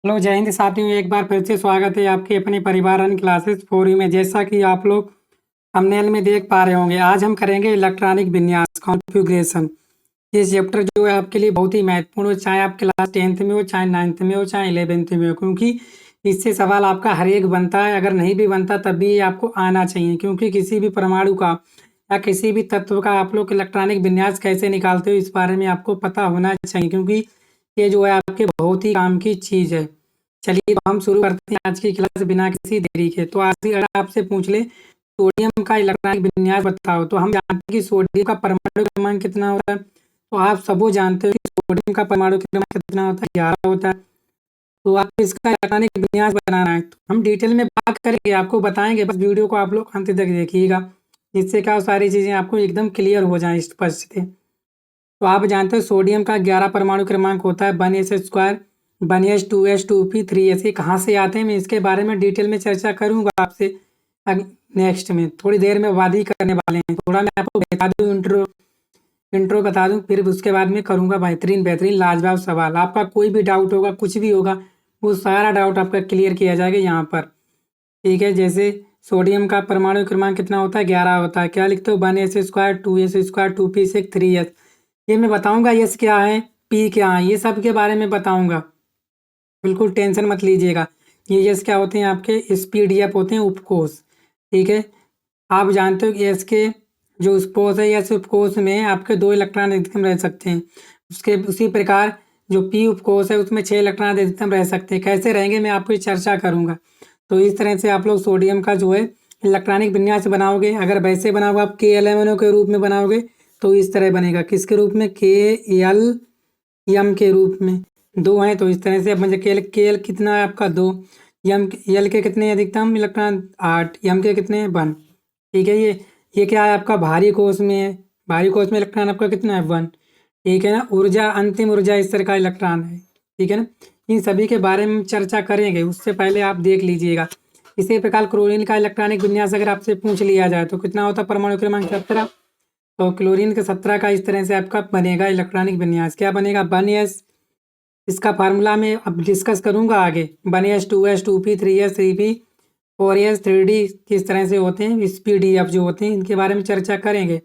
Hello जय हिंद साथियों, एक बार फिर से स्वागत है आपके अपने परिवार रन क्लासेस 4 में। जैसा कि आप लोग थंबनेल में देख पा रहे होंगे, आज हम करेंगे इलेक्ट्रॉनिक विन्यास कॉन्फ़िगरेशन। ये चैप्टर जो है आपके लिए बहुत ही महत्वपूर्ण हो, चाहे आप क्लास 10th में हो, चाहे 9th में हो, चाहे 11th में हो, क्योंकि इससे सवाल आपका हर एक बनता है। अगर नहीं भी बनता तब भी ये आपको आना चाहिए, क्योंकि किसी भी परमाणु का या किसी भी तत्व का आप लोग इलेक्ट्रॉनिक विन्यास कैसे निकालते हो इस बारे में आपको पता होना चाहिए, क्योंकि ये जो है आपके बहुत ही काम की चीज़ है। चलिए अब हम शुरू करते हैं आज की क्लास बिना किसी देरी के। तो आज अगर आपसे पूछ ले सोडियम का इलेक्ट्रॉनिक विन्यास बताओ, तो हम जानते हैं कि सोडियम का परमाणु क्रमांक कितना होता है। तो आप सब जानते हो कि सोडियम का परमाणु क्रमांक कितना होता है, 11 होता है। तो आप इसका इलेक्ट्रॉनिक विन्यास बनाना है तो हम डिटेल में बात करेंगे, आपको बताएंगे। बस वीडियो को आप लोग अंत तक देखिएगा, जिससे क्या सारी चीज़ें आपको एकदम क्लियर हो जाएं स्पष्ट से। तो आप जानते हो सोडियम का 11 परमाणु क्रमांक होता है, 1s², 1s, 2s, 2p, 3s। ये कहाँ से आते हैं मैं इसके बारे में डिटेल में चर्चा करूंगा आपसे नेक्स्ट में, थोड़ी देर में वाद ही करने वाले हैं। थोड़ा मैं आपको बता दूं, इंट्रो बता दूं, फिर उसके बाद में करूंगा बेहतरीन बेहतरीन लाजवाब सवाल। आपका कोई भी डाउट होगा, कुछ भी होगा, वो सारा डाउट आपका क्लियर किया जाएगा यहाँ पर। ठीक है, जैसे सोडियम का परमाणु क्रमांक कितना होता है, 11 होता है। क्या लिखते हो, 1s², 2s², 2p6, 3s। ये मैं बताऊंगा यस क्या है, पी क्या है, ये सब के बारे में बताऊंगा। बिल्कुल टेंशन मत लीजिएगा। ये यस क्या होते हैं, आपके स्पीडीएफ होते हैं, उपकोष। ठीक है, आप जानते हो कि यस के जो उपकोष है, यस उपकोष में आपके 2 इलेक्ट्रॉन अधिकतम रह सकते हैं। उसके उसी प्रकार जो पी उपकोष है उसमें 6 इलेक्ट्रॉन अधिकतम रह सकते हैं। कैसे रहेंगे मैं आपको चर्चा करूंगा। तो इस तरह से आप लोग सोडियम का जो है इलेक्ट्रॉनिक विन्यास बनाओगे। अगर वैसे बनाओगे आप K11 के रूप में बनाओगे तो इस तरह बनेगा। किसके रूप में, KLM के रूप में। 2 हैं तो इस तरह से। अब मुझे KL कितना है आपका, 2। एल के कितने अधिकतम इलेक्ट्रॉन, 8। एम के कितने हैं, 1। ठीक है, ये क्या है आपका भारी कोष में है। भारी कोष में इलेक्ट्रॉन आपका कितना है, 1। ठीक है ना। ऊर्जा, अंतिम ऊर्जा स्तर का इलेक्ट्रॉन है। ठीक है ना। इन सभी के बारे में चर्चा करेंगे, उससे पहले आप देख लीजिएगा। इसी प्रकार क्लोरीन का इलेक्ट्रॉनिक विन्यास अगर आपसे पूछ लिया जाए तो कितना होता है, परमाणु क्रमांक 17। तो क्लोरीन का 17 का इस तरह से आपका बनेगा इलेक्ट्रॉनिक विन्यास। क्या बनेगा, 1s। इसका फार्मूला में अब डिस्कस करूंगा आगे। 1s, 2s, 2p, 3s, 3p, 4s, 3d किस तरह से होते हैं, SPDF जो होते हैं, इनके बारे में चर्चा करेंगे।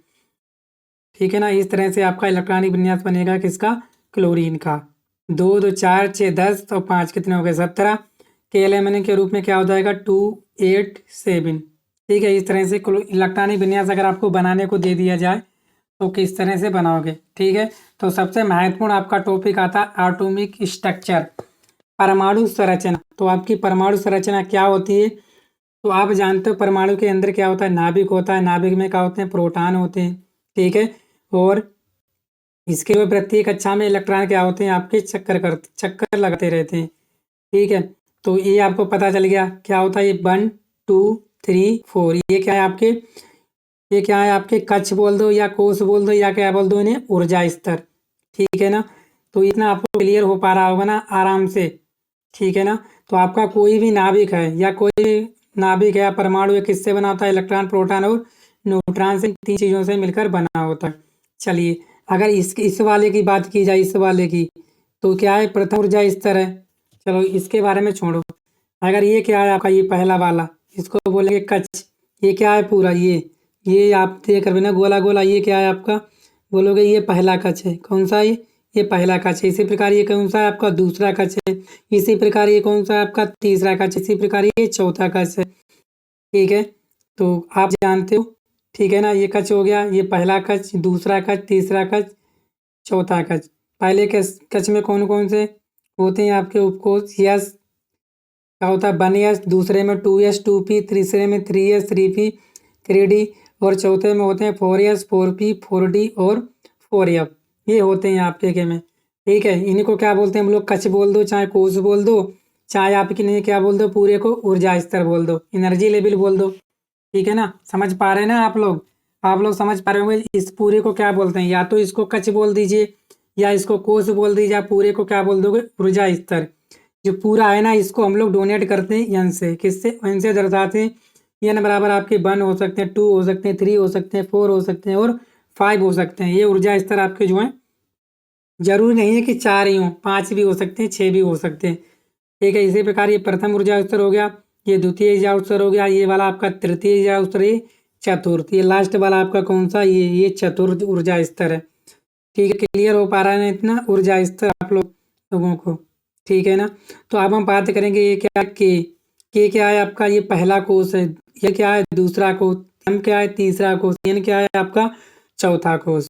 ठीक है ना। इस तरह से आपका इलेक्ट्रॉनिक विन्यास बनेगा किसका, क्लोरीन का। 2 2 4 6 10 और 5 कितने हो गए, 17। KLMN के रूप में क्या हो जाएगा, 2 8 7। ठीक है, इस तरह से इलेक्ट्रॉनिक विन्यास अगर आपको बनाने को दे दिया जाए तो किस तरह से बनाओगे। ठीक है, तो सबसे महत्वपूर्ण आपका टॉपिक आता है एटॉमिक स्ट्रक्चर, परमाणु संरचना। तो आपकी परमाणु संरचना क्या होती है, तो आप जानते हो परमाणु के अंदर क्या होता है, नाभिक होता है। नाभिक में क्या होते हैं, प्रोटॉन होते हैं। ठीक है, और इसके जो प्रत्येक कक्षा में इलेक्ट्रॉन क्या होते हैं, आपके चक्कर लगाते रहते हैं। ठीक है, तो ये आपको पता चल गया क्या होता है। ये 1 2 3 4, ये क्या है आपके, ये क्या है आपके कक्ष बोल दो या कोष बोल दो या क्या बोल दो इन्हें, ऊर्जा स्तर। ठीक है ना। तो इतना आपको क्लियर हो पा रहा होगा ना आराम से। ठीक है ना। तो आपका कोई भी नाभिक है या कोई नाभिक है या परमाणु है, किससे बना होता है, इलेक्ट्रॉन, प्रोटॉन और न्यूट्रॉन से, 3 चीज़ों से मिलकर बना होता है। चलिए अगर इस वाले की बात की जाए, इस वाले की, तो क्या है, प्रथम ऊर्जा स्तर है। चलो इसके बारे में छोड़ो। अगर ये क्या है आपका, ये पहला वाला, इसको बोलेंगे कक्ष। ये क्या है पूरा, ये आप देख रहे हो ना गोला गोला, ये क्या है आपका, बोलोगे ये पहला कक्ष है। कौन सा ये पहला कक्ष है। इसी प्रकार ये कौन सा है आपका, दूसरा कक्ष है। इसी प्रकार ये कौन सा है आपका, तीसरा कक्ष। इसी प्रकार ये चौथा कक्ष है। ठीक है, तो आप जानते हो। ठीक है ना, ये कक्ष हो गया, ये पहला कक्ष, दूसरा कक्ष, तीसरा कक्ष, चौथा कक्ष। पहले कक्ष में कौन कौन से होते हैं आपके उपकोष, यस क्या होता है, 1s, दूसरे में 2s, 2p, तीसरे में 3s, 3p, 3d, और चौथे में होते हैं 4s, 4p, 4d और 4f। ये होते हैं आपके के में। ठीक है, इनको क्या बोलते हैं हम लोग, कक्ष बोल दो, चाहे कोष बोल दो, चाहे आपके लिए क्या बोल दो, पूरे को ऊर्जा स्तर बोल दो, एनर्जी लेवल बोल दो। ठीक है ना, समझ पा रहे हैं ना आप लोग। आप लोग समझ पा रहे होंगे इस पूरे को क्या बोलते हैं, या तो इसको कक्ष बोल दीजिए या इसको कोष बोल दीजिए, या पूरे को क्या बोल दोगे, ऊर्जा स्तर। जो पूरा है ना, इसको हम लोग डोनेट करते हैं एन से, किससे, एन से दर्शाते हैं। एन बराबर आपके 1 हो सकते हैं, 2 हो सकते हैं, 3 हो सकते हैं, 4 हो सकते हैं और 5 हो सकते हैं। ये ऊर्जा स्तर आपके जो हैं, जरूरी नहीं है कि 4 ही हों, 5 भी हो सकते हैं, 6 भी हो सकते हैं। ठीक है। इसी प्रकार ये प्रथम ऊर्जा स्तर हो गया, ये द्वितीय ऊर्जा स्तर हो गया, ये वाला आपका तृतीय ऊर्जा स्तर, ये चतुर्थ, ये लास्ट वाला आपका कौन सा, ये चतुर्थ ऊर्जा स्तर है। ठीक है, क्लियर हो पा रहा है ना इतना ऊर्जा स्तर आप लोगों को? ठीक है ना। तो अब हम बात करेंगे ये क्या, के क्या है आपका, ये पहला कोष है, ये क्या है दूसरा कोष, एम क्या है तीसरा कोष, एन क्या है आपका चौथा कोष।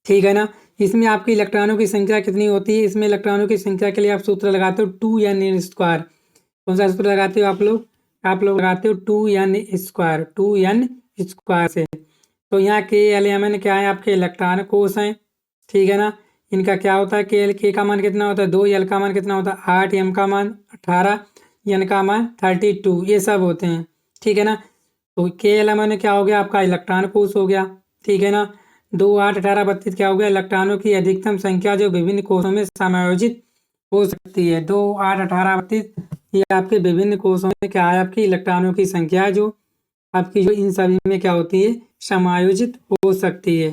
ठीक है ना। इसमें आपकी इलेक्ट्रॉनों की संख्या कितनी होती है? इसमें इलेक्ट्रॉनों की संख्या के लिए आप सूत्र लगाते हो 2n²। कौन सा सूत्र लगाते हो आप लोग? आप लोग लगाते हो 2n², 2n² से। तो यहाँ के एल एम एन क्या है आपके इलेक्ट्रॉन कोष हैं। ठीक है ना। इनका क्या होता है, के का मान कितना होता है 2, एल का मान कितना होता है 8, एम का मान 18, एन का मान 32, ये सब होते हैं। ठीक है ना। तो के एल एम एन क्या हो गया आपका इलेक्ट्रॉन कोष हो गया। ठीक है ना। 2, 8, 18, 32 क्या हो गया इलेक्ट्रॉनों की अधिकतम संख्या जो विभिन्न कोषों में समायोजित हो सकती है। 2, 8, 18, 32 ये आपके विभिन्न कोषों में क्या है आपकी इलेक्ट्रॉनों की संख्या जो आपकी जो इन सभी में क्या होती है समायोजित हो सकती है।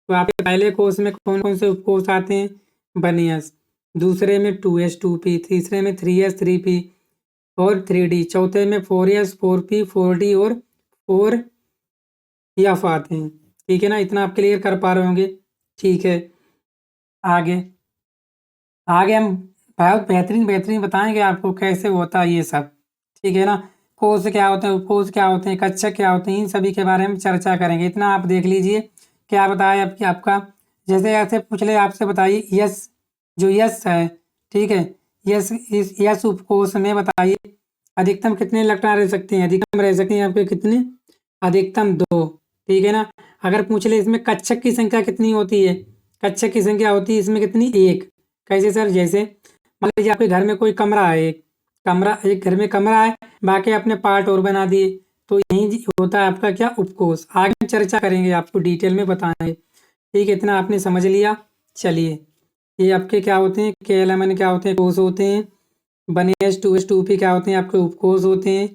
तो आपके पहले कोष में कौन कौन से उपकोष आते हैं? बनियस, दूसरे में 2s2p, तीसरे में 3s3p और 3d, चौथे में 4s 4p 4d और 4f आते हैं। ठीक है ना। इतना आप क्लियर कर पा रहे होंगे। ठीक है। आगे आगे हम बहुत बेहतरीन बताएंगे आपको कैसे होता है ये सब। ठीक है ना। कोष क्या होते हैं, उपकोष क्या होते हैं, कक्षक क्या होते हैं, इन सभी के बारे में चर्चा करेंगे। इतना आप देख लीजिए। क्या बताया आपका जैसे ऐसे पूछ ले आपसे, बताइए यस, जो यस है, ठीक है, यस, इस यस उपकोष में बताइए अधिकतम कितने इलेक्ट्रॉन रह सकते हैं? अधिकतम रह सकते हैं आपके कितने? अधिकतम 2। ठीक है ना। अगर पूछ ले इसमें कक्षक की संख्या कितनी होती है? कक्षक की संख्या होती है इसमें कितनी? 1। कैसे सर? जैसे मान लीजिए आपके घर में कोई कमरा है, एक घर में कमरा है, बाकी आपने पार्ट और बना दिए, तो यही होता है आपका क्या उपकोष। आगे हम चर्चा करेंगे, आपको डिटेल में बताएंगे। ठीक है, इतना आपने समझ लिया। चलिए, ये आपके क्या होते हैं, के एल एम एन क्या होते हैं? कोष होते हैं। बनियस 2s2p क्या होते हैं? आपके उपकोष होते हैं।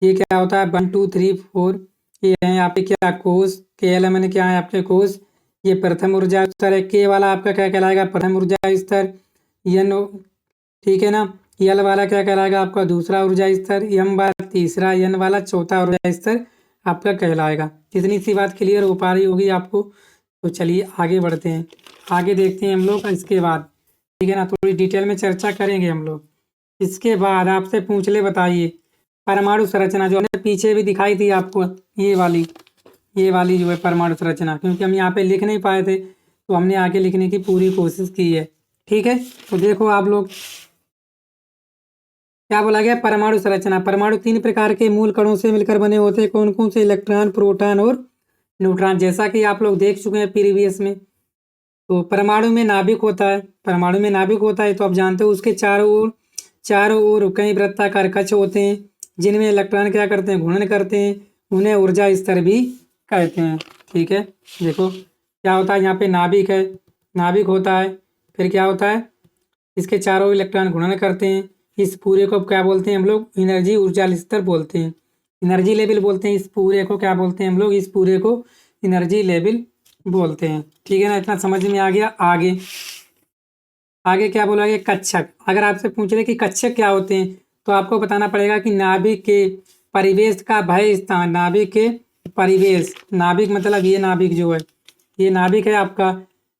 ये क्या होता है 1 2 3 4, ये है आपके क्या कोष। के एल एम एन क्या है आपके कोष। ये प्रथम ऊर्जा स्तर है। के वाला आपका क्या कहलाएगा? प्रथम ऊर्जा स्तर। एन, ठीक है ना। एल वाला क्या कहलाएगा? आपका दूसरा ऊर्जा स्तर। एम वाला तीसरा, एन वाला चौथा ऊर्जा स्तर आपका कहलाएगा। इतनी सी बात क्लियर हो पा रही होगी आपको। तो चलिए आगे बढ़ते हैं, आगे देखते हैं हम लोग इसके बाद। ठीक है ना, थोड़ी डिटेल में चर्चा करेंगे हम लोग। इसके बाद आपसे पूछ ले, बताइए परमाणु संरचना जो हमने पीछे भी दिखाई थी आपको, ये वाली जो है परमाणु संरचना, क्योंकि हम यहाँ पे लिख नहीं पाए थे तो हमने आगे लिखने की पूरी कोशिश की है। ठीक है। तो देखो आप लोग, क्या बोला गया? परमाणु संरचना। परमाणु 3 प्रकार के मूल कणों से मिलकर बने होते हैं। कौन कौन से? इलेक्ट्रॉन, प्रोटॉन और न्यूट्रॉन। जैसा कि आप लोग देख चुके हैं प्रीवियस में। तो परमाणु में नाभिक होता है, परमाणु में नाभिक होता है तो आप जानते हो उसके चारों ओर कई वृत्ताकार कक्ष होते हैं जिनमें इलेक्ट्रॉन क्या करते हैं? घूर्णन करते हैं। उन्हें ऊर्जा स्तर भी कहते हैं। ठीक है। देखो क्या होता है, यहाँ पे नाभिक है, नाभिक होता है, फिर क्या होता है, इसके चारों इलेक्ट्रॉन घूर्णन करते हैं। इस पूरे को क्या बोलते हैं हम लोग? एनर्जी ऊर्जा स्तर बोलते हैं, एनर्जी लेवल बोलते हैं। इस पूरे को क्या बोलते हैं हम लोग? इस पूरे को एनर्जी लेवल बोलते हैं। ठीक है ना, इतना समझ में आ गया। आगे क्या बोला गया? कक्षक। अगर आपसे पूछ रहे कि कक्षक क्या होते हैं तो आपको बताना पड़ेगा कि नाभिक के परिवेश का भय स्थान, नाभिक के परिवेश, नाभिक मतलब ये नाभिक जो है, ये नाभिक है आपका,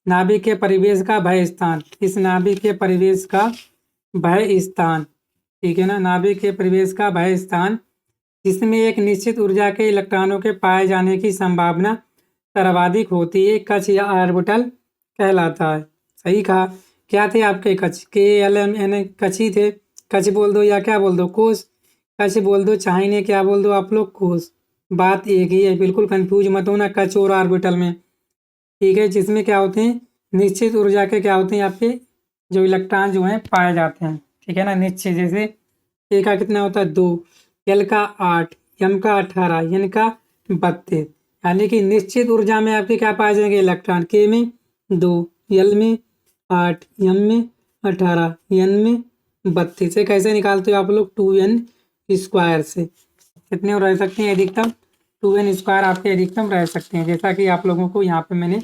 नाभिक के परिवेश का भय स्थान, इस नाभिक के परिवेश का भय स्थान। ठीक है ना, नाभिक के परिवेश का भय स्थान, जिसमें एक निश्चित ऊर्जा के इलेक्ट्रॉनों के पाए जाने की संभावना सर्वाधिक होती है, कक्ष या ऑर्बिटल कहलाता है। सही कहा। क्या थे आपके कक्ष? के एल एम एन कक्ष ही थे। कक्ष बोल दो या क्या बोल दो? कोष। कक्ष बोल दो, चाहे इन्हें क्या बोल दो आप लोग? कोष। बात एक ही है, बिल्कुल कंफ्यूज मत होना कक्ष और ऑर्बिटल में। ठीक है, जिसमें क्या होते हैं निश्चित ऊर्जा के क्या होते हैं आपके जो इलेक्ट्रॉन जो हैं पाए जाते हैं। ठीक है ना, निश्चित। जैसे ए का कितना होता है 2, एल का 8, एम का 18, एन का 32, यानी कि निश्चित ऊर्जा में आपके क्या पाए जाएंगे इलेक्ट्रॉन? के में 2, एल में 8, एम में 18, एन में 32। से कैसे निकालते हो आप लोग? 2n² से। कितने रह सकते हैं अधिकतम? 2n² आपके अधिकतम रह सकते हैं, जैसा कि आप लोगों को यहाँ पे मैंने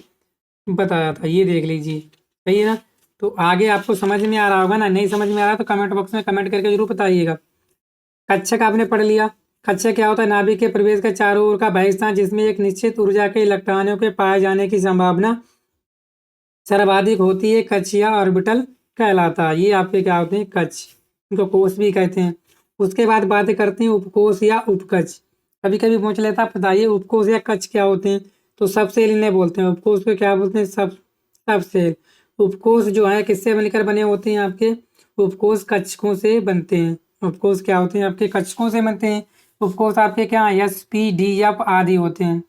बताया था। ये देख लीजिए, सही है ना। तो आगे आपको समझ में आ रहा होगा ना, नहीं समझ में आ रहा तो कमेंट बॉक्स में कमेंट करके जरूर बताइएगा। कक्षक आपने पढ़ लिया। कक्षक क्या होता है? नाभिक के प्रवेश के चारों ओर का बहिस्थान जिसमें एक निश्चित ऊर्जा के इलेक्ट्रॉनों के पाए जाने की संभावना सर्वाधिक होती है, कक्ष या ऑर्बिटल कहलाता है। ये आपके क्या होते हैं? कक्ष, इनको कोष भी कहते हैं। उसके बाद बात करते हैं उपकोष या उपकक्ष। कभी कभी पूछ लेता, बताइए उपकोष या कक्ष क्या होते हैं? तो सब सेल इन्हें बोलते हैं। उपकोष को क्या बोलते हैं? सब सेल। उपकोष जो है किससे मिलकर बने होते हैं? आपके उपकोष कक्षकों से बनते हैं। उपकोष क्या होते हैं? आपके कक्षकों से बनते हैं। उपकोष आपके क्या एस पी डी एफ आदि होते हैं।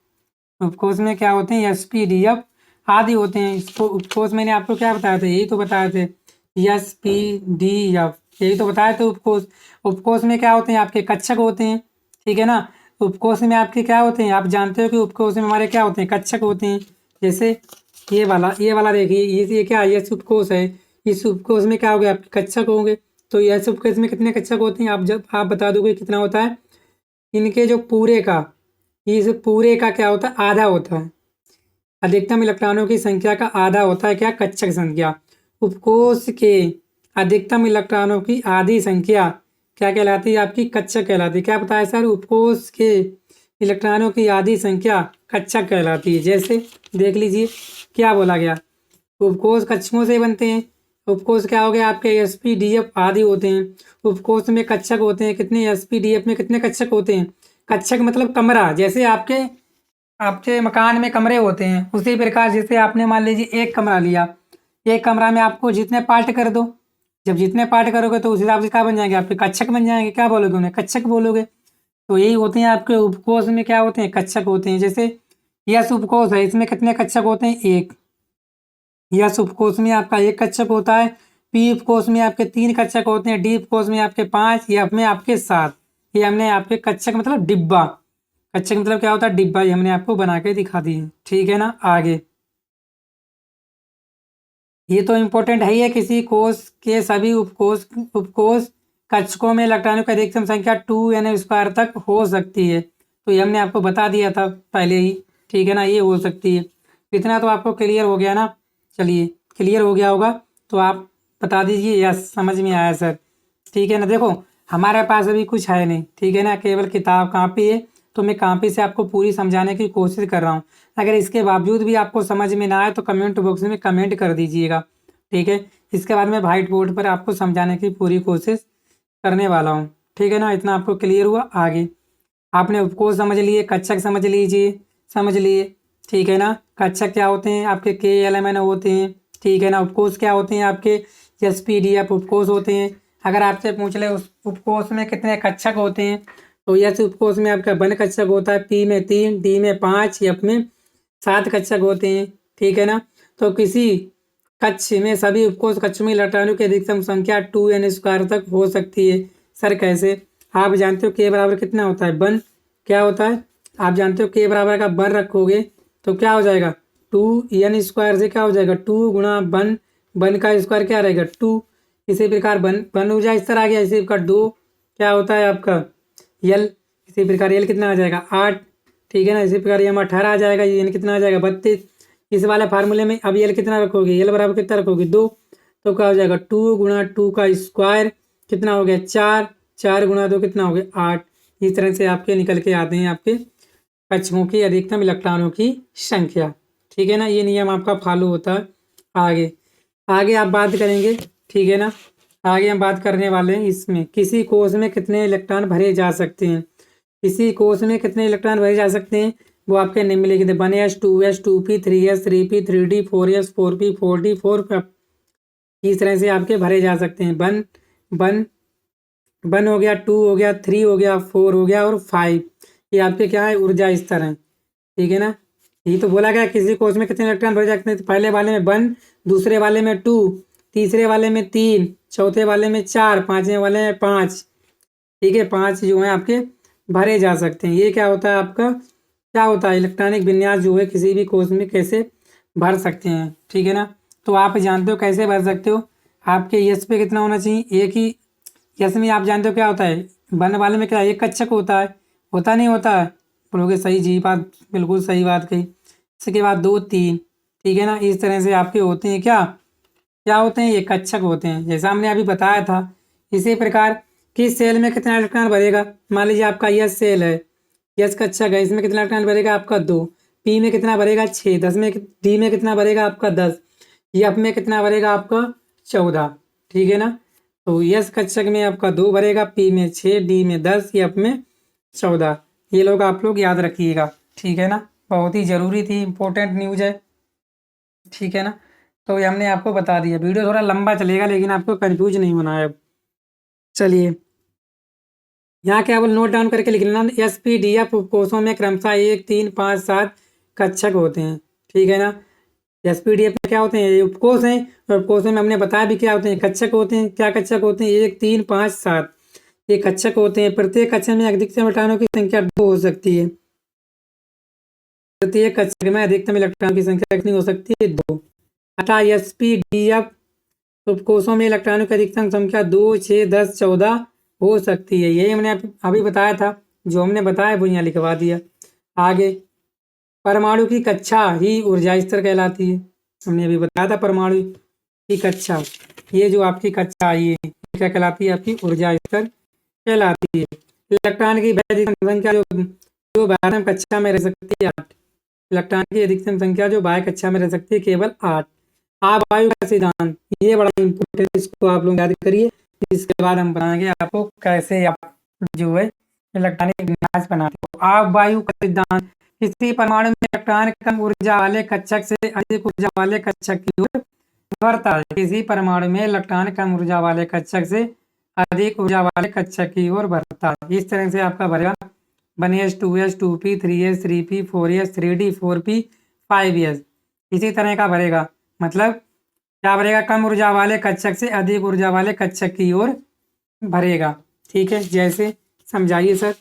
उपकोष में क्या होते हैं? एस पी डी एफ आदि होते हैं। इसको उपकोष मैंने आपको क्या बताया था? यही तो बताए थे, एस पी डी एफ, यही तो बताए थे उपकोष। उपकोष में क्या होते हैं? आपके कक्षक होते हैं, ठीक है ना। उपकोष में आपके क्या होते हैं? आप जानते हो कि उपकोष में हमारे क्या होते हैं? कक्षक होते हैं। जैसे ये वाला देखिए, ये क्या है? ये उपकोष है। इस उपकोष में क्या हो गया? आपके कक्षक होंगे। तो यह उपकोष में कितने कक्षक होते हैं? आप बता दोगे कितना होता है? इनके जो पूरे का, इस पूरे का क्या होता है? आधा होता है। अधिकतम इलेक्ट्रॉनों की संख्या का आधा होता है क्या? कक्षक संख्या। उपकोष के अधिकतम इलेक्ट्रॉनों की आधी संख्या क्या कहलाती है? आपकी कक्षक कहलाती है। क्या बताया सर? उपकोष के इलेक्ट्रॉनों की आधी संख्या कक्षक कहलाती है। जैसे देख लीजिए क्या बोला गया, उपकोष कक्षकों से बनते हैं। उपकोष क्या हो गया? आपके एस पी डी एफ आदि होते हैं। उपकोष में कक्षक होते हैं कितने? एस पी डी एफ में कितने कक्षक होते हैं? कक्षक मतलब कमरा, जैसे आपके मकान में कमरे होते हैं, उसी प्रकार जैसे आपने मान लीजिए एक कमरा लिया, एक कमरा में आपको जितने पार्ट कर दो, जब जितने पार्ट करोगे तो उस हिसाब से क्या बन जाएंगे? आपके कक्षक बन जाएंगे। क्या बोलोगे उन्हें? कक्षक बोलोगे। तो यही होते हैं आपके उपकोष में क्या होते हैं? कक्षक होते हैं। जैसे यस उपकोष है, इसमें कितने कक्षक होते हैं? एक। यस उपकोष में आपका एक कक्षक होता है। पी उपकोष में आपके 3 कक्षक होते हैं। डी उपकोष में आपके 5, एफ में आपके 7। ये हमने आपके कक्षक मतलब डिब्बा, कक्षक मतलब क्या होता है? डिब्बा। ये हमने आपको बना के दिखा दी है, ठीक है ना। आगे ये तो इम्पोर्टेंट है ही है, किसी कोष के सभी उपकोष कक्षकों में इलेक्ट्रॉनों की अधिकतम संख्या 2n² तक हो सकती है। तो ये हमने आपको बता दिया था पहले ही, ठीक है ना। ये हो सकती है। इतना तो आपको क्लियर हो गया ना? चलिए, क्लियर हो गया होगा तो आप बता दीजिए यस समझ में आया सर, ठीक है ना। देखो हमारे पास अभी कुछ है नहीं, ठीक है ना, केवल किताब कापी है। तो मैं कापी से आपको पूरी समझाने की कोशिश कर रहा हूँ। अगर इसके बावजूद भी आपको समझ में ना आए तो कमेंट बॉक्स में कमेंट कर दीजिएगा, ठीक है। इसके बाद मैं व्हाइट बोर्ड पर आपको समझाने की पूरी कोशिश करने वाला हूँ, ठीक है ना। इतना आपको क्लियर हुआ। आगे आपने उपकोष समझ लिए, कक्षक समझ लिए, ठीक है ना। कक्षक क्या होते हैं? आपके KLMN होते हैं, ठीक है ना। उपकोष क्या होते हैं? आपके SPDF उपकोष होते हैं। अगर आपसे पूछ ले उस उपकोष में कितने कक्षक होते हैं, तो यस उपकोष में आपका 1 कक्षक होता है, पी में 3, डी में 5, एफ में 7 कक्षक होते हैं, ठीक है ना। तो किसी कक्ष में सभी उपकोष कक्ष में इलेक्ट्रॉनों की अधिकतम संख्या 2n² तक हो सकती है। सर कैसे? आप जानते हो K बराबर कितना होता है? 1। क्या होता है? आप जानते हो K बराबर का 1 रखोगे तो क्या हो जाएगा? 2n² से क्या हो जाएगा? 2 गुणा 1, 1 का स्क्वायर क्या रहेगा? 2। इसी प्रकार 1 ऊर्जा इस तरह आ गया। इसी प्रकार 2 क्या होता है आपका? यल। इसी प्रकार यल कितना आ जाएगा? 8, ठीक है ना। इसी प्रकार यम 18 आ जाएगा। एन कितना आ जाएगा? 32। इस वाले फार्मूले में अब यल कितना रखोगे? यल बराबर कितना रखोगे? 2। तो क्या हो जाएगा? 2 गुणा 2 का स्क्वायर कितना हो गया? 4। 4 गुणा 2 कितना हो गया? 8। इस तरह से आपके निकल के आते हैं आपके कक्षकों की अधिकतम इलेक्ट्रॉनों की संख्या, ठीक है ना। ये नियम आपका फॉलो होता है। आगे आप बात करेंगे, ठीक है ना। आगे हम बात करने वाले हैं इसमें किसी कोष में कितने इलेक्ट्रॉन भरे जा सकते हैं। किसी कोष में कितने इलेक्ट्रॉन भरे जा सकते हैं वो आपके निम्नलिखित है। 1s 2s 2p 3s 3p 3d 4s 4p 4d 4p। इस तरह से आपके भरे जा सकते हैं। 1 हो गया, 2 हो गया, 3 हो गया, 4 हो गया और 5। ये आपके क्या है? ऊर्जा स्तर हैं, ठीक है ना। ये तो बोला गया किसी कोष में कितने इलेक्ट्रॉन भरे जा सकते हैं। तो पहले वाले में 1, दूसरे वाले में 2, तीसरे वाले में 3, चौथे वाले में 4, पांचवें वाले में 5, ठीक है। 5 जो है आपके भरे जा सकते हैं। ये क्या होता है आपका? क्या होता है? इलेक्ट्रॉनिक विन्यास जो है किसी भी कोष में कैसे भर सकते हैं, ठीक है ना। तो आप जानते हो कैसे भर सकते हो। आपके यस पे कितना होना चाहिए? एक ही। यस में आप जानते हो क्या होता है? 1 वाले में क्या एक कक्षक होता है? होता नहीं होता है? बोलोगे सही जी बात, बिल्कुल सही बात कही। इसके बाद 2 3, ठीक है ना। इस तरह से आपके होते हैं क्या? क्या होते हैं, ये कक्षक होते हैं, जैसा हमने अभी बताया था। इसी प्रकार किस सेल में कितना इलेक्ट्रॉन भरेगा, मान लीजिए आपका यस सेल है, यस कक्षक है, इसमें कितना इलेक्ट्रॉन भरेगा आपका 2, पी में कितना भरेगा 6, 10 में, डी में कितना भरेगा आपका 10, एफ में कितना भरेगा आपका 14। ठीक है ना। तो यस कक्षक में आपका 2 भरेगा, पी में 6, डी में 10, एफ में 14। ये लोग आप लोग याद रखिएगा। ठीक है ना, बहुत ही ज़रूरी थी, इंपॉर्टेंट न्यूज़ है। ठीक है ना, तो ये हमने आपको बता दिया। वीडियो थोड़ा लंबा चलेगा लेकिन आपको कंफ्यूज नहीं होना है अब। चलिए, यहाँ के केवल नोट डाउन करके लिख लेना। एस पी डी एफ कोषों में क्रमशः 1, 3, 5, 7 कक्षक होते हैं। ठीक है ना। एस पी डी एफ में क्या होते हैं, ये उपकोष हैं, और उपकोषों में हमने बताया भी क्या होते हैं, कक्षक होते हैं। क्या कक्षक होते हैं, 1, 3, 5, 7 ये कक्षक होते हैं। प्रत्येक कक्षक में अधिकतम इलेक्ट्रॉनों की संख्या 2 हो सकती है। प्रत्येक कक्षक में अधिकतम इलेक्ट्रॉनों की संख्या कितनी हो सकती है, 2। अतः एस पी डी एफ उपकोषों में इलेक्ट्रॉनों की अधिकतम संख्या 2, 6, 10, 14 हो सकती है। यही हमने अभी बताया था, जो हमने बताया वो यहाँ लिखवा दिया। आगे, परमाणु की कक्षा ही ऊर्जा स्तर कहलाती है। हमने अभी बताया था परमाणु की कक्षा, ये जो आपकी कक्षा आई है क्या कहलाती है, आपकी ऊर्जा स्तर कहलाती है। इलेक्ट्रॉन की अधिकतम संख्या जो बाह्य कक्षा में रह सकती है 8। इलेक्ट्रॉन की अधिकतम संख्या जो बाह्य कक्षा में रह सकती है केवल 8। आवायु का सिद्धांत, ये बड़ा इंपॉर्टेंट, इसको आप लोग याद करिए। इसके बाद हम बनाएंगे आपको कैसे आप जो है इलेक्ट्रॉनिक विन्यास बनाते हो। आवायु का सिद्धांत, किसी परमाणु में इलेक्ट्रॉन कम ऊर्जा वाले कक्षक से अधिक ऊर्जा वाले कक्षक की ओर बढ़ता है। किसी परमाणु में इलेक्ट्रॉन कम ऊर्जा वाले कक्षक से अधिक ऊर्जा वाले कक्षक की ओर बढ़ता है। इस तरह से आपका भरेगा 1s 2s 2p 3s 3p 4s 3d 4p 5s। इसी तरह का भरेगा, मतलब क्या भरेगा, कम ऊर्जा वाले कक्षक से अधिक ऊर्जा वाले कक्षक की ओर भरेगा। ठीक है, जैसे समझाइए सर।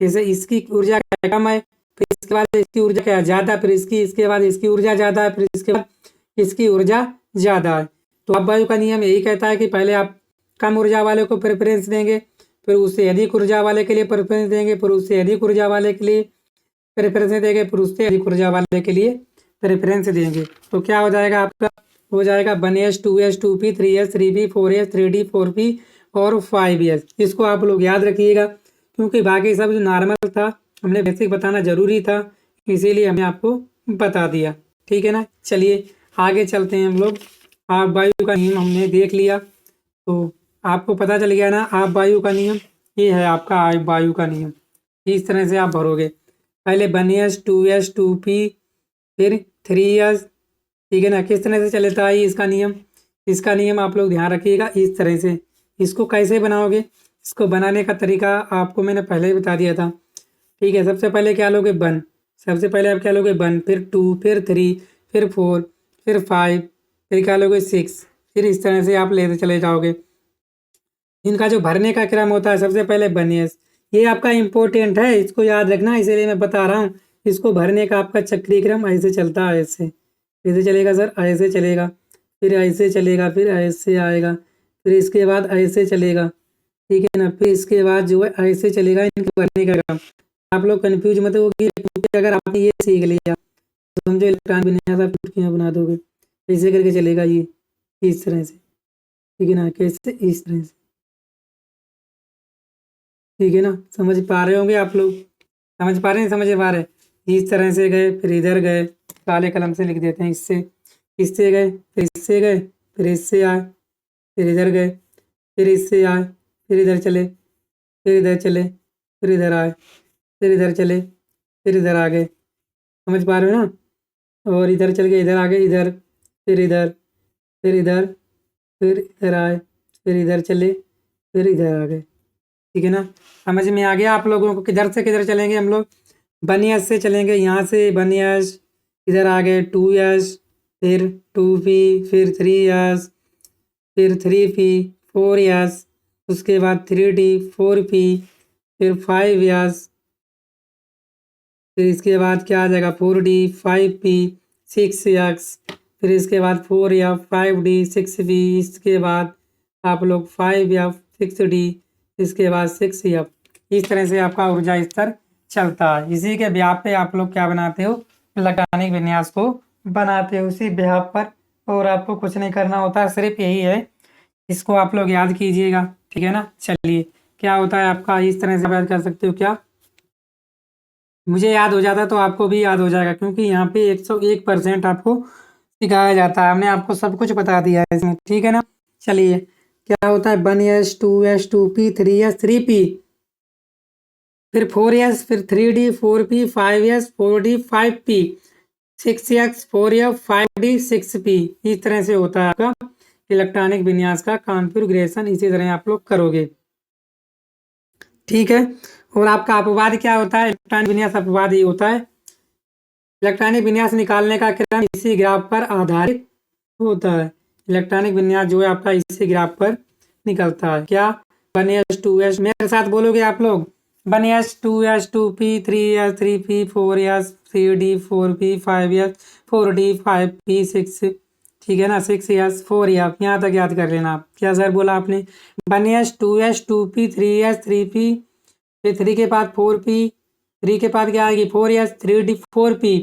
जैसे इसकी ऊर्जा क्या कम है, फिर इसके बाद इसकी ऊर्जा क्या ज़्यादा, फिर इसके बाद इसकी ऊर्जा ज़्यादा है, फिर इसके बाद इसकी ऊर्जा ज़्यादा है। तो अपवायु का नियम यही कहता है कि पहले आप कम ऊर्जा वाले को प्रेफरेंस देंगे, फिर उससे अधिक ऊर्जा वाले के लिए प्रेफरेंस देंगे, फिर उससे अधिक ऊर्जा वाले के लिए प्रेफरेंस देंगे, फिर उससे अधिक ऊर्जा वाले के लिए प्रेफरेंस देंगे। तो क्या हो जाएगा आपका, हो जाएगा 1s 2s 2p 3s 3p 4s 3d 4p और 5s। इसको आप लोग याद रखिएगा, क्योंकि बाकी सब जो नॉर्मल था हमने बेसिक बताना जरूरी था, इसीलिए हमने आपको बता दिया। ठीक है ना। चलिए आगे चलते हैं हम लोग। आप वायु का नियम हमने देख लिया, तो आपको पता चल गया ना आप वायु का नियम। ये है आपका आप वायु का नियम, इस तरह से आप भरोगे। पहले 1s 2s 2p फिर 3s। ठीक है ना। किस तरह से चलता है इसका नियम, इसका नियम आप लोग ध्यान रखिएगा इस तरह से। इसको कैसे बनाओगे, इसको बनाने का तरीका आपको मैंने पहले ही बता दिया था। ठीक है, सबसे पहले क्या लोगे 1, सबसे पहले आप क्या लोगे 1, फिर 2, फिर 3, फिर 4, फिर 5, फिर क्या लोगे 6, फिर इस तरह से आप लेते चले जाओगे। इनका जो भरने का क्रम होता है, सबसे पहले 1s, ये आपका इम्पोर्टेंट है, इसको याद रखना, इसीलिए मैं बता रहा हूँ। इसको भरने का आपका चक्रीय क्रम ऐसे चलता है, ऐसे चलेगा सर, ऐसे चलेगा, फिर ऐसे चलेगा, फिर ऐसे आएगा, फिर इसके बाद ऐसे चलेगा। ठीक है ना, फिर इसके बाद जो है ऐसे चलेगा इनके भरने का क्रम। आप लोग कंफ्यूज मत होगी, क्योंकि अगर आपने ये सीख लिया तो समझो इलेक्ट्रॉन विन्यास आप चुटकियाँ बना दोगे। ऐसे करके चलेगा ये, इस तरह से। ठीक है ना, कैसे, इस तरह से। ठीक है ना, समझ पा रहे होंगे आप लोग, समझ पा रहे हैं, समझ पा रहे। इस तरह से गए, फिर इधर गए, काले कलम से लिख देते हैं, इससे गए, फिर इससे गए, फिर इससे आए, फिर इधर गए, फिर इससे आए, फिर इधर चले, फिर इधर चले, फिर इधर आए, फिर इधर चले, फिर इधर आ गए। समझ पा रहे हो ना। और इधर चल गए, इधर आ गए, इधर, फिर इधर, फिर इधर, फिर इधर आए, फिर इधर चले, फिर इधर आ गए। ठीक है ना, समझ में आ गया आप लोगों को। किधर से किधर चलेंगे हम लोग, 1s से चलेंगे, यहाँ से 1s, इधर आ गए 2s, फिर 2p, फिर 3s, फिर 3p 4s, उसके बाद 3d 4p, फिर 5s, फिर इसके बाद क्या आ जाएगा 4d 5p 6x, फिर इसके बाद 4f 5d 6p, इसके बाद आप लोग 5f 6d, इसके बाद 6f। इस तरह से आपका ऊर्जा स्तर चलता है। इसी के ब्याह पे आप लोग क्या बनाते हो, इलेक्ट्रॉनिक विन्यास को बनाते हो। उसी ब्याह पर और आपको कुछ नहीं करना होता, सिर्फ यही है, इसको आप लोग याद कीजिएगा, ठीक है ना। चलिए, क्या होता है आपका, इस तरह से याद कर सकते हो क्या, मुझे याद हो जाता तो आपको भी याद हो जाएगा, क्योंकि यहाँ पे 101% आपको सिखाया जाता है, हमने आपको सब कुछ बता दिया है इसमें, ठीक है ना। चलिए, क्या होता है 1s 2s 2p 3s 3p, फिर 4s, फिर 3d 4p 5s 4d 5p 6x 4f 5d 6p। इस तरह से होता है आपका इलेक्ट्रॉनिक विन्यास का कॉन्फ़िगरेशन, इसी तरह आप लोग करोगे, ठीक है। और आपका अपवाद क्या होता है, इलेक्ट्रॉनिक विन्यास अपवाद ये होता है, इलेक्ट्रॉनिक विन्यास निकालने का क्रम इसी ग्राफ पर आधारित होता है। इलेक्ट्रॉनिक विन्यास जो है आपका इसी ग्राफ पर निकलता है, क्या 1s 2s, मेरे साथ बोलोगे आप लोग, 1s 2s 2p 3s 3p 4s 3d 4p 5s 4d 5p 6, ठीक है ना, 6s 4f, यहाँ तक याद कर लेना आप। क्या सर बोला आपने, 1s 2s 2p 3s 3p, फिर 3 के बाद 4p, 3 के बाद क्या आएगी 4s 3d 4p,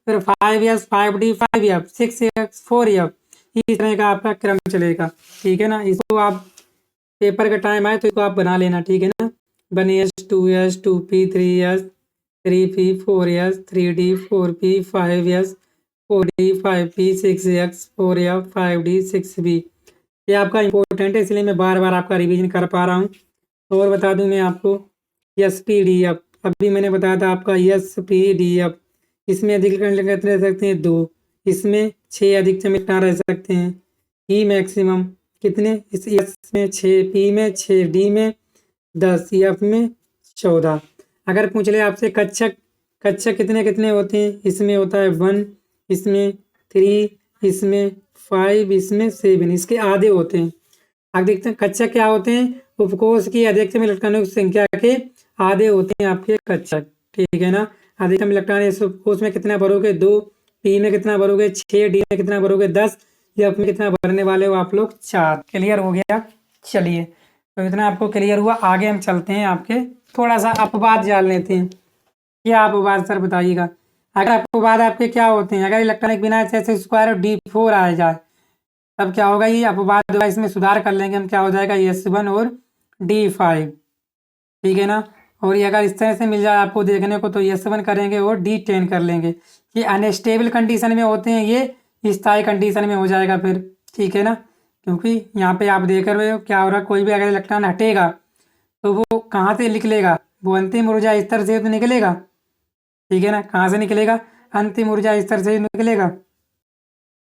फिर 5s 5d 5f 6s 4f, इस तरह का आपका क्रम चलेगा, ठीक है ना। इसको आप पेपर का टाइम आए तो इसको आप बना लेना, ठीक है ना। 1s 2s 2p 3s 3p 4s 3d 4p 5s 4d 5p 6x 4f 5d 6b, ये आपका इम्पोर्टेंट है, इसलिए मैं बार बार आपका रिवीजन कर पा रहा हूँ। और बता दूं मैं आपको, एस पी डी एफ, अभी मैंने बताया था आपका एस पी डी एफ, इसमें अधिकतम कितने रह सकते हैं 2, इसमें 6 अधिकतम कितना रह सकते हैं, ई मैक्सिमम कितने, इस एस में 6, पी में 6, डी में 10, एफ में 14। अगर पूछ ले आपसे कक्षक, कक्षक कितने कितने होते हैं, इसमें होता है 1, इसमें 3, इसमें 5, इसमें 7, इसके आधे होते हैं। अधिकतम कक्षक क्या होते हैं, उपकोष की अधिकतम इलेक्ट्रॉनों की संख्या के आधे होते हैं आपके कक्षक, ठीक है ना। अधिकतम इलेक्ट्रॉन इस उपकोष में कितना भरोगे 2, पी में कितना भरोगे 6, डी में कितना भरोगे 10, एफ में कितना भरने वाले हो आप लोग 4। क्लियर हो गया। चलिए, तो इतना आपको क्लियर हुआ, आगे हम चलते हैं, आपके थोड़ा सा अपवाद जान लेते हैं। क्या अपवाद सर बताइएगा, अगर अपवाद आपके क्या होते हैं, अगर इलेक्ट्रॉनिक बिना स्क्वायर और D4 आ जाए तब क्या होगा, ये अपवाद होगा, इसमें सुधार कर लेंगे हम, क्या हो जाएगा S1 और D5, ठीक है ना। और ये अगर इस तरह से मिल जाए आपको देखने को तो S1 करेंगे और D10 कर लेंगे। ये अनस्टेबल कंडीशन में होते हैं, ये स्थायी कंडीशन में हो जाएगा फिर, ठीक है ना। क्योंकि यहाँ पे आप देख रहे हो क्या हो रहा है, कोई भी अगर इलेक्ट्रॉन हटेगा तो वो कहाँ से निकलेगा, वो अंतिम ऊर्जा स्तर से तो निकलेगा, ठीक है ना। कहाँ से निकलेगा, अंतिम ऊर्जा स्तर से निकलेगा।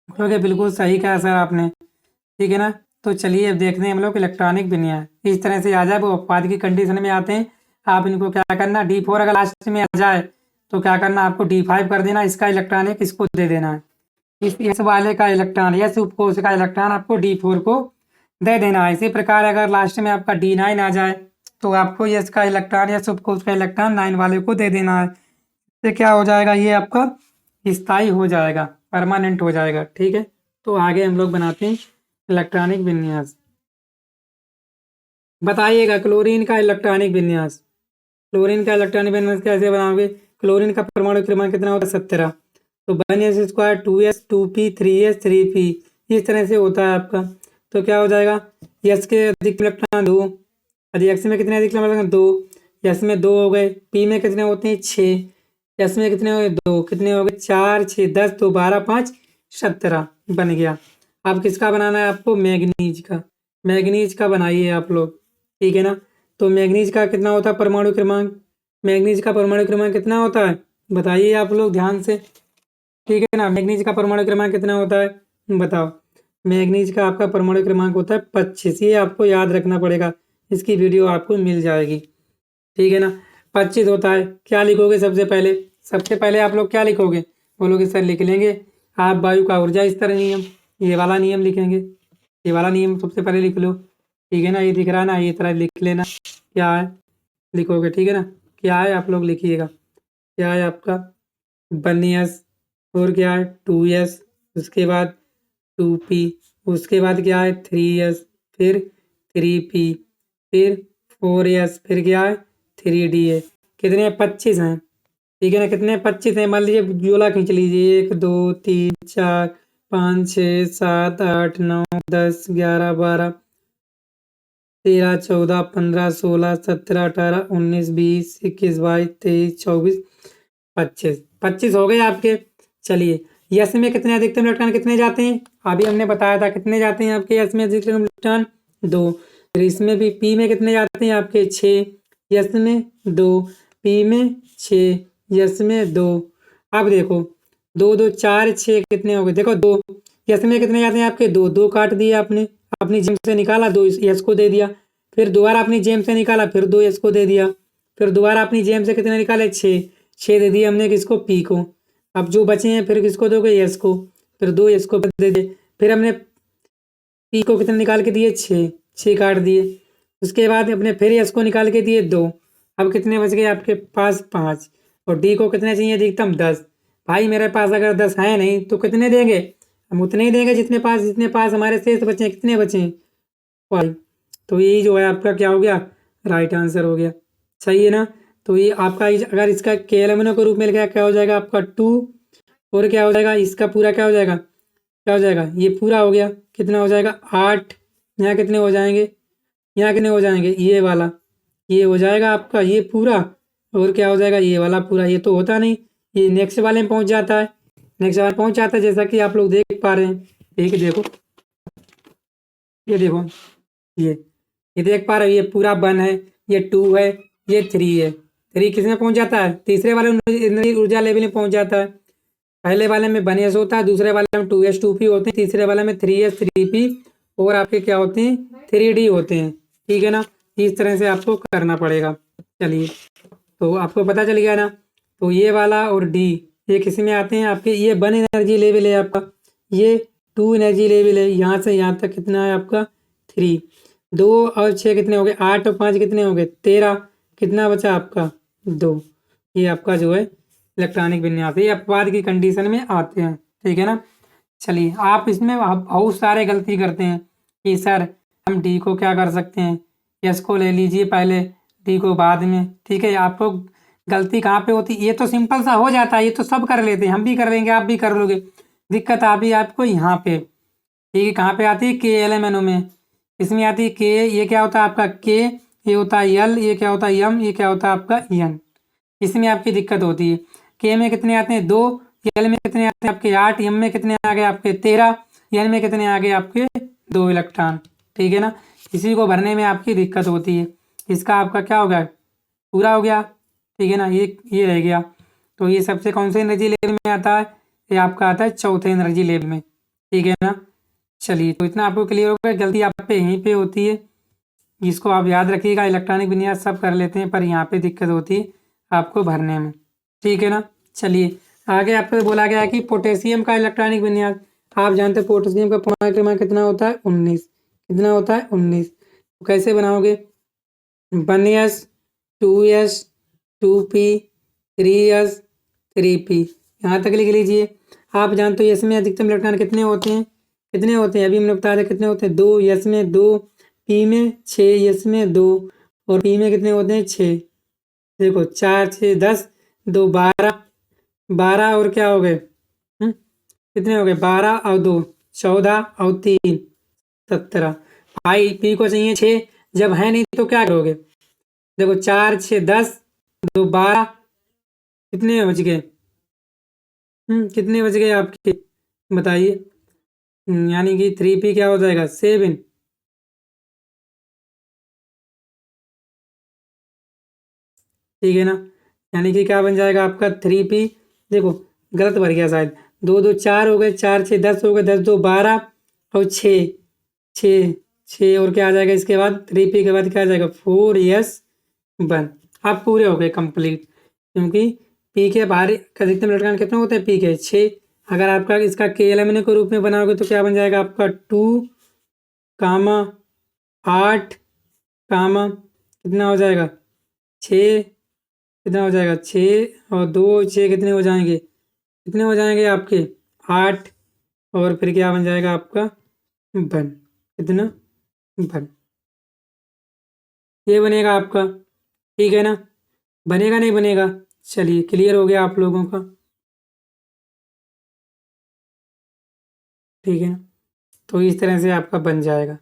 बोलोगे बिल्कुल सही कहा सर आपने, ठीक है ना। तो चलिए अब देखते हैं हम लोग इलेक्ट्रॉनिक विन्यास, इस तरह से आ जाए, वो अपवाद की कंडीशन में आते हैं। आप इनको क्या करना, D4 अगर लास्ट में आ जाए तो क्या करना, आपको D5 कर देना, इसका इलेक्ट्रॉनिक इसको दे देना है, इस वाले का इलेक्ट्रॉन, यस उपकोष का इलेक्ट्रॉन आपको D4 को दे देना है। इसी प्रकार अगर लास्ट में आपका D9 आ जाए तो आपको यस का इलेक्ट्रॉन, यस उपकोष का इलेक्ट्रॉन 9 वाले को दे देना है। तो क्या हो जाएगा, ये आपका स्थायी हो जाएगा, परमानेंट हो जाएगा, ठीक है। तो आगे हम लोग बनाते हैं इलेक्ट्रॉनिक विन्यास। बताइएगा क्लोरीन का इलेक्ट्रॉनिक विन्यास, क्लोरीन का इलेक्ट्रॉनिक विन्यास कैसे बनाओगे। क्लोरीन का परमाणु क्रमांक कितना होता है 17, तो 1s square 2s 2p 3s 3p, इस तरह से होता है आपका। तो क्या हो जाएगा, यस के अधिक इलेक्ट्रॉन 2, एक्स में कितने अधिक इलेक्ट्रॉन 2, यस में 2 हो गए, पी में कितने होते हैं 6, यस में कितने हो गए 2, कितने हो गए 4 6 10 2 12 5 17 बन गया। अब किसका बनाना है आपको, मैग्नीज का, मैग्नीज का बनाइए आप लोग, ठीक है ना। तो मैग्नीज का कितना होता है परमाणु क्रमांक, मैग्नीज का परमाणु क्रमांक कितना होता है बताइए आप लोग ध्यान से, ठीक है ना। मैग्नीज का परमाणु क्रमांक कितना होता है बताओ, मैग्नीज का आपका परमाणु क्रमांक होता है 25, ये आपको याद रखना पड़ेगा, इसकी वीडियो आपको मिल जाएगी, ठीक है ना। 25 होता है, क्या लिखोगे सबसे पहले, सबसे पहले आप लोग क्या लिखोगे, बोलोगे सर लिख लेंगे आप वायु का ऊर्जा स्तर नियम, ये वाला नियम लिखेंगे, ये वाला नियम सबसे पहले लिख लो, ठीक है ना। ये दिख रहा है ना, ये तरह लिख लेना, क्या है लिखोगे, ठीक है ना। क्या है आप लोग लिखिएगा, क्या है आपका 1s, और क्या है 2s, उसके बाद 2p, उसके बाद क्या है 3s, फिर 3p, फिर 4s, फिर क्या है 3d है। कितने 25 हैं, ठीक है ना, कितने 25 हैं, मान लीजिए जोला खींच लीजिए 1 2 3 4 5 6 7 8 9 10 11 12 13 14 15 16 17 18 19 20 21 22 23 24 25 हो गए आपके। चलिए, यस में कितने अधिकतम इलेक्ट्रॉन कितने जाते हैं? अभी हमने बताया था कितने जाते हैं आपके यस में अधिकतम इलेक्ट्रॉन 2। फिर इसमें भी पी में कितने जाते हैं आपके 6, यस में 2, पी में 6, यस में 2। अब देखो 2 2 4 6 कितने हो गए? देखो 2 यस में कितने जाते हैं आपके 2, 2 काट दिए आपने, अपनी जेम से निकाला, 2 यस को दे दिया। फिर दोबारा अपनी जेम से निकाला, फिर 2 यस को दे दिया। फिर दोबारा अपनी जेम से कितने निकाले? 6 दे दिए हमने किसको? पी को। अब जो बचे हैं फिर किसको दोगे? यस को। फिर 2 यस को दे दिए। फिर हमने पी को कितने निकाल के दिए? 6 काट दिए। उसके बाद अपने फिर यस को निकाल के दिए 2। अब कितने बच गए आपके पास? 5। और डी को कितने चाहिए अधिकतम? 10। भाई मेरे पास अगर 10 है नहीं तो कितने देंगे? हम उतने ही देंगे जितने पास हमारे शेष बचे हैं। कितने बचे हैं? 5। तो यही जो है आपका क्या हो गया? राइट आंसर हो गया। सही है ना? तो ये आपका अगर इसका के एलिमेंटों के रूप में लिखा क्या हो जाएगा आपका 2। और क्या हो जाएगा इसका पूरा? क्या हो जाएगा? क्या हो जाएगा? ये पूरा हो गया। कितना हो जाएगा? 8। यहाँ कितने हो जाएंगे? यहाँ कितने हो जाएंगे? ये वाला ये हो जाएगा आपका ये पूरा। और क्या हो जाएगा? ये वाला पूरा। ये तो होता नहीं, ये नेक्स्ट वाले में पहुंच जाता है। नेक्स्ट वाले पहुंच जाता है, जैसा कि आप लोग देख पा रहे हैं। ठीक है, देखो ये देखो ये देख पा रहे हो, ये पूरा 1 है, ये 2 है, ये 3 है। 3 किस में पहुंच जाता है? तीसरे वाले में ऊर्जा लेवल में पहुंच जाता है। पहले वाले में 1s होता है, दूसरे वाले में 2s 2p होते हैं, तीसरे वाले में 3s 3p और आपके क्या होते हैं? 3d होते हैं। ठीक है ना? इस तरह से आपको करना पड़ेगा। चलिए, तो आपको पता चल गया ना? तो ये वाला और डी ये किस में आते हैं आपके? ये 1 एनर्जी लेवल है आपका, ये 2 एनर्जी लेवल है। यहाँ से यहाँ तक कितना है आपका? 3। 2 और 6 कितने हो गए? 8 और 5 कितने हो गए? 13। कितना बचा आपका? 2। ये आपका जो है इलेक्ट्रॉनिक विन्यास, ये अपवाद की कंडीशन में आते हैं। ठीक है ना? चलिए, आप इसमें बहुत सारे गलती करते हैं कि सर हम डी को क्या कर सकते हैं, यस को ले लीजिए पहले, डी को बाद में। ठीक है, आपको गलती कहाँ पे होती है? ये तो सिंपल सा हो जाता है, ये तो सब कर लेते हैं, हम भी कर लेंगे, आप भी कर लोगे। दिक्कत अभी आपको यहाँ पे, ठीक है, कहाँ पे आती है? के एल एम एन ओ में। इसमें आती है के, ये क्या होता है आपका? के, ये होता है यल, ये क्या होता है? यम, ये क्या होता है आपका? यन। इसमें आपकी दिक्कत होती है। के में कितने आते हैं? 2। यल में कितने आते हैं आपके? 8। यम में कितने आ गए आपके? 13। यन में कितने आ गए आपके? 2 इलेक्ट्रॉन। ठीक है ना? इसी को भरने में आपकी दिक्कत होती है। इसका आपका क्या हो गया? पूरा हो गया। ठीक है ना? ये रह गया। तो ये सबसे कौन से एनर्जी लेवल में आता है? ये आपका आता है चौथे एनर्जी लेवल में। ठीक है ना? चलिए, तो इतना आपको क्लियर हो गया। गलती आप पे यहीं पे होती है, इसको आप याद रखिएगा। इलेक्ट्रॉनिक विन्यास सब कर लेते हैं, पर यहाँ पे दिक्कत होती है आपको भरने में। ठीक है ना? चलिए, आगे आपको बोला गया है कि पोटेशियम का इलेक्ट्रॉनिक विन्यास। आप जानते हैं पोटेशियम का परमाणु क्रमांक कितना होता है? 19। कितना होता है? 19। तो कैसे बनाओगे? 1s 2s 2p 3s 3p, यहाँ तक लिख लीजिए। आप जानते हो इसमें अधिकतम इलेक्ट्रॉन कितने होते हैं? कितने होते हैं? अभी हमने बता दिया कितने होते हैं? 2 यस में 2, पी में 6, यस में 2 और पी में कितने होते हैं? 6। देखो 4 6 10, 2 12, 12 और क्या हो गए? कितने हो गए? 12 और 2 14 और 3 17। भाई पी को चाहिए 6, जब है नहीं तो क्या करोगे? देखो 4 6 10, 2 12, कितने बच गए? कितने बच गए आपके? बताइए। यानी कि 3p क्या हो जाएगा? 7। ठीक है ना? यानी कि क्या बन जाएगा आपका? 3p। देखो गलत भर गया शायद। 2 2 4 हो गए, 4 6 10 हो गए, 10 2 12 और 6 6 6 और क्या आ जाएगा इसके बाद? 3p के बाद क्या आ जाएगा? 4s 1। अब पूरे हो गए कंप्लीट, क्योंकि पी के बाहर अधिकतम इलेक्ट्रॉन कितने होते हैं? पी के 6। अगर आपका इसका के एलिमेंट के रूप में बनाओगे तो क्या बन जाएगा आपका? 2 कामा 8 कामा कितना हो जाएगा? 6। कितना हो जाएगा? 6 और 2 6 कितने हो जाएंगे? कितने हो जाएंगे आपके? 8 और फिर क्या बन जाएगा आपका? 1। कितना? 1। ये बनेगा आपका। ठीक है ना? बनेगा नहीं बनेगा? चलिए, क्लियर हो गया आप लोगों का। ठीक है, तो इस तरह से आपका बन जाएगा।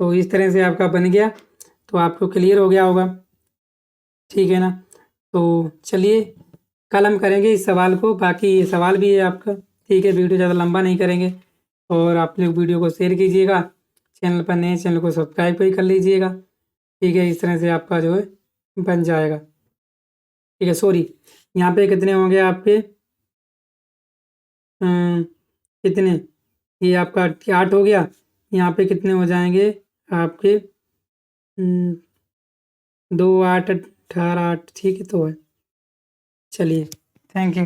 तो इस तरह से आपका बन गया, तो आपको क्लियर हो गया होगा, ठीक है ना। तो चलिए कल हम करेंगे इस सवाल को, बाकी ये सवाल भी है आपका, ठीक है। वीडियो ज़्यादा लंबा नहीं करेंगे, और आप लोग वीडियो को शेयर कीजिएगा, चैनल पर नए चैनल को सब्सक्राइब भी कर लीजिएगा, ठीक है। इस तरह से आपका जो है बन जाएगा, ठीक है। सॉरी, यहाँ पे कितने होंगे आपके, कितने, ये आपका 8 हो गया, यहाँ पे कितने हो जाएंगे आपके, 2 8 18 8, ठीक है। तो है, चलिए, थैंक यू।